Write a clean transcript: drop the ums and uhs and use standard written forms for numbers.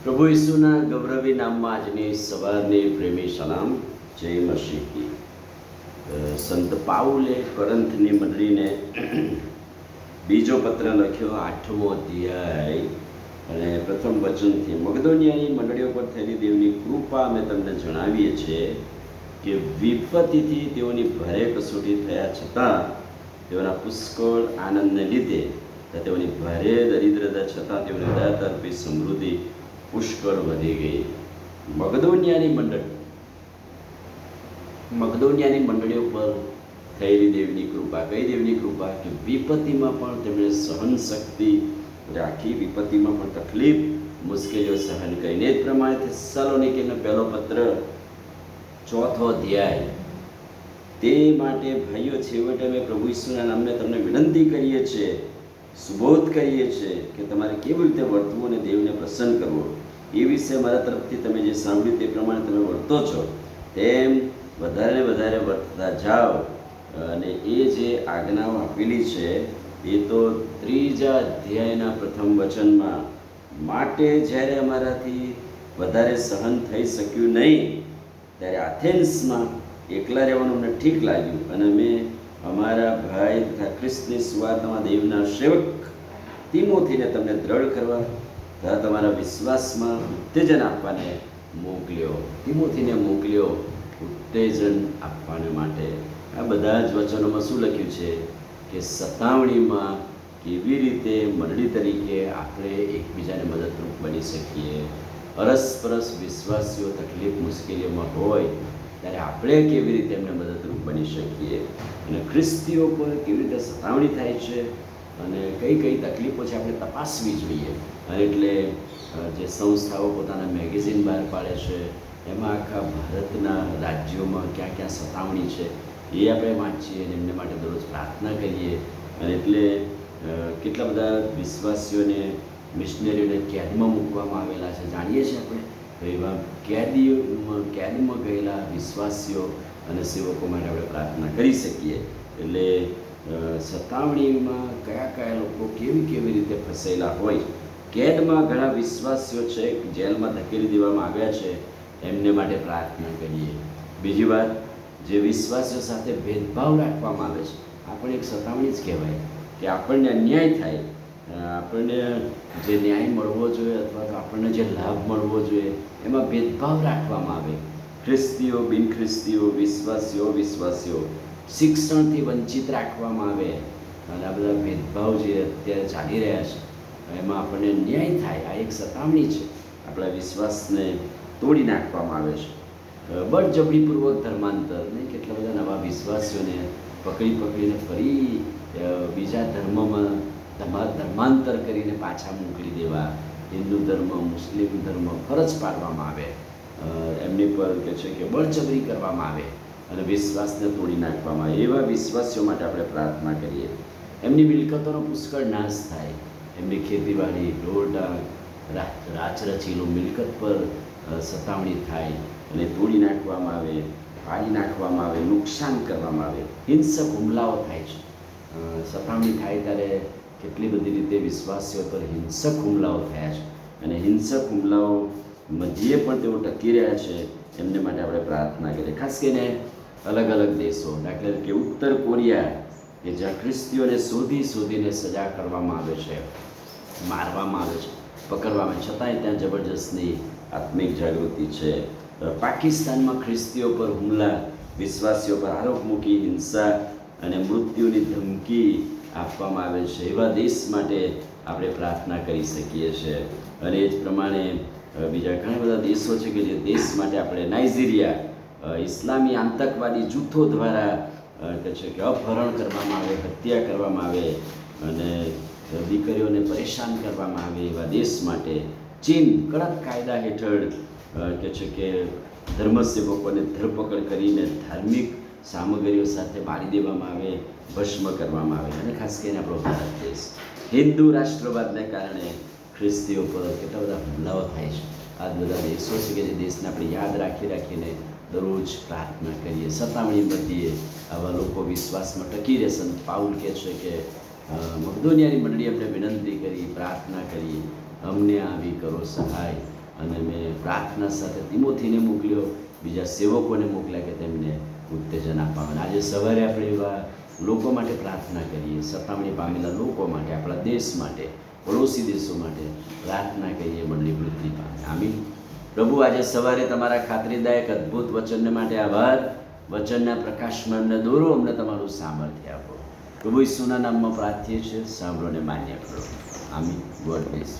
પ્રભુ ઈસુના ગૌરવી નામમાં આજની સવારની પ્રેમી સલામ. જય મસીહી. સંત પાઉલે કરંથની મંડળીને બીજો પત્ર લખ્યો, 8મો અધ્યાય અને પ્રથમ વચનથી. મગદોનિયાની મંડળીઓ પર થયેલી દેવની કૃપા અમે તમને જણાવીએ છીએ કે વિપત્તિથી તેઓની ભારે કસોટી થયા છતાં તેઓના પુષ્કળ આનંદને લીધે તેઓની ભારે દરિદ્રતા છતાં તેઓની દયાતરફી સમૃદ્ધિ પુષ્કળ વધી ગઈ. મગદોનિયાની મંડળીઓ પર થયેલી દેવની કૃપા. કઈ દેવની કૃપા? કે વિપત્તિમાં પણ તેમણે સહન શક્તિ રાખી, વિપત્તિમાં પણ તકલીફ મુશ્કેલીઓ સહન કરીને. એ જ પ્રમાણે થેસ્સલોનિકીનો પહેલો પત્ર 4થો અધ્યાય. તે માટે ભાઈઓ, છેવટે અમે પ્રભુ ઈસુના નામે તમને વિનંતી કરીએ છીએ, સુબોધ કરીએ છીએ કે તમારે કેવી રીતે વર્તવું અને દેવને પ્રસન્ન કરવો એ વિશે મારા તરફથી તમે જે સાંભળ્યું તે પ્રમાણે તમે વર્તો છો તેમ વધારે વધારે વર્તતા જાઓ. અને એ જે આજ્ઞાઓ આપેલી છે એ તો 3જા અધ્યાયના પ્રથમ વચનમાં, માટે જ્યારે અમારાથી વધારે સહન થઈ શક્યું નહીં ત્યારે આથેન્સમાં એકલા રહેવાનું અમને ઠીક લાગ્યું અને અમે અમારા ભાઈ તથા ખ્રિસ્તની સુવાર્તામાં દેવના સેવક તિમોથીને તમને દ્રઢ કરવા તથા તમારા વિશ્વાસમાં ઉત્તેજન આપવાને મોકલ્યો. તિમોથીને મોકલ્યો ઉત્તેજન આપવાને માટે. આ બધા જ વચનોમાં શું લખ્યું છે કે સતાવણીમાં કેવી રીતે મંડળી તરીકે આપણે એકબીજાને મદદરૂપ બની શકીએ. અરસપરસ વિશ્વાસીઓ તકલીફ મુશ્કેલીઓમાં હોય ત્યારે આપણે કેવી રીતે એમને મદદરૂપ બની શકીએ અને ખ્રિસ્તીઓ પર કેવી રીતે સતાવણી થાય છે અને કઈ કઈ તકલીફો છે આપણે તપાસવી જોઈએ. અને એટલે જે સંસ્થાઓ પોતાના મેગેઝિન બહાર પાડે છે એમાં આખા ભારતના રાજ્યોમાં ક્યાં ક્યાં સતાવણી છે એ આપણે વાંચીએ અને એમને માટે દરરોજ પ્રાર્થના કરીએ. અને એટલે કેટલા બધા વિશ્વાસીઓને, મિશનરીઓને કેદમાં મૂકવામાં આવેલા છે, જાણીએ છીએ આપણે. એવા કેદમાં ગયેલા વિશ્વાસીઓ અને સેવકો માટે આપણે પ્રાર્થના કરી શકીએ. એટલે સતાવણીમાં કયા કયા લોકો કેવી રીતે ફસાયેલા હોય. કેદમાં ઘણા વિશ્વાસીઓ છે, જેલમાં ધકેલી દેવામાં આવ્યા છે, એમને માટે પ્રાર્થના કરીએ. બીજી વાત, જે વિશ્વાસીઓ સાથે ભેદભાવ રાખવામાં આવે છે, આપણે એક સતાવણી જ કહેવાય કે આપણને અન્યાય થાય, આપણને જે ન્યાય મળવો જોઈએ અથવા તો આપણને જે લાભ મળવો જોઈએ એમાં ભેદભાવ રાખવામાં આવે. ખ્રિસ્તીઓ, બિન ખ્રિસ્તીઓ, વિશ્વાસીઓ, વિશ્વાસીઓ શિક્ષણથી વંચિત રાખવામાં આવે. અને આ બધા ભેદભાવ જે અત્યારે ચાલી રહ્યા છે એમાં આપણને ન્યાય થાય. આ એક સતાવણી છે. આપણા વિશ્વાસને તોડી નાખવામાં આવે છે. બળજબરીપૂર્વક ધર્માંતર, નહીં, કેટલા બધા નવા વિશ્વાસીઓને પકડીને ફરી બીજા ધર્મમાં ધર્માંતર કરીને પાછા મોકલી દેવા. હિન્દુ ધર્મ, મુસ્લિમ ધર્મ ફરજ પાડવામાં આવે, એમની પર કે છે કે બળજબરી કરવામાં આવે અને વિશ્વાસને તોડી નાખવામાં આવે. એવા વિશ્વાસીઓ માટે આપણે પ્રાર્થના કરીએ. એમની મિલકતોનો પુષ્કળ નાશ થાય, એમની ખેતીવાડી, ઢોરઢાંક, રાચરચીલો મિલકત પર સતાવણી થાય અને તોડી નાખવામાં આવે, પાડી નાખવામાં આવે, નુકસાન કરવામાં આવે, હિંસક હુમલાઓ થાય છે. સતાવણી થાય ત્યારે કેટલી બધી રીતે વિશ્વાસીઓ પર હિંસક હુમલાઓ થયા છે અને હિંસક હુમલાઓ મધ્યે પણ તેઓ ટકી રહ્યા છે. એમને માટે આપણે પ્રાર્થના કરીએ. ખાસ કરીને અલગ અલગ દેશો, દાખલા તરીકે ઉત્તર કોરિયા, કે જ્યાં ખ્રિસ્તીઓને શોધીને સજા કરવામાં આવે છે, મારવામાં આવે છે, પકડવામાં આવે, છતાંય ત્યાં જબરજસ્તની આત્મિક જાગૃતિ છે. પાકિસ્તાનમાં ખ્રિસ્તીઓ પર હુમલા, વિશ્વાસીઓ પર આરોપ મૂકી હિંસા અને મૃત્યુની ધમકી આપવામાં આવે છે. એવા દેશ માટે આપણે પ્રાર્થના કરી શકીએ છીએ. અને એ જ પ્રમાણે બીજા ઘણા બધા દેશો છે કે જે દેશ માટે આપણે, નાઇજીરિયા, ઇસ્લામી આતંકવાદી જૂથો દ્વારા કહે છે કે અપહરણ કરવામાં આવે, હત્યા કરવામાં આવે અને દીકરીઓને પરેશાન કરવામાં આવે એવા દેશ માટે. ચીન કડક કાયદા હેઠળ કહે છે કે ધર્મસેવકોને ધરપકડ કરીને ધાર્મિક સામગ્રીઓ સાથે મારી દેવામાં આવે, ભસ્મ કરવામાં આવે. અને ખાસ કરીને આપણો ભારત દેશ, હિન્દુ રાષ્ટ્રવાદને કારણે ખ્રિસ્તીઓ પર કેટલા બધા હુમલાઓ થાય છે. આ બધા દેશો છે કે જે દેશને આપણે યાદ રાખીને દરરોજ પ્રાર્થના કરીએ. સતાવણી મધ્યે આવા લોકો વિશ્વાસમાં ટકી રહે. સંત પાઉલ કહે છે કે મગદોનિયાની મંડળી અમને વિનંતી કરી, પ્રાર્થના કરી, અમને આવી કરો સહાય અને મેં પ્રાર્થના સાથે તિમોથીને મોકલ્યો, બીજા સેવકોને મોકલ્યા કે તેમને ઉત્તેજન આપવામાં. આજે સવારે આપણે એવા લોકો માટે પ્રાર્થના કરીએ, સતામણી પામેલા લોકો માટે, આપણા દેશ માટે, પડોશી દેશો માટે પ્રાર્થના કરીએ, મંડળી વૃદ્ધિ પામે. આમીન. પ્રભુ, આજે સવારે તમારા ખાતરીદાયક અદ્ભુત વચનને માટે આભાર. વચનના પ્રકાશમાં અમને દોરો, અમને તમારું સામર્થ્ય આપો. પ્રભુ ઈસુના નામમાં પ્રાર્થીએ છીએ, સાંભળો ને માન્ય કરો. આમીન. God bless.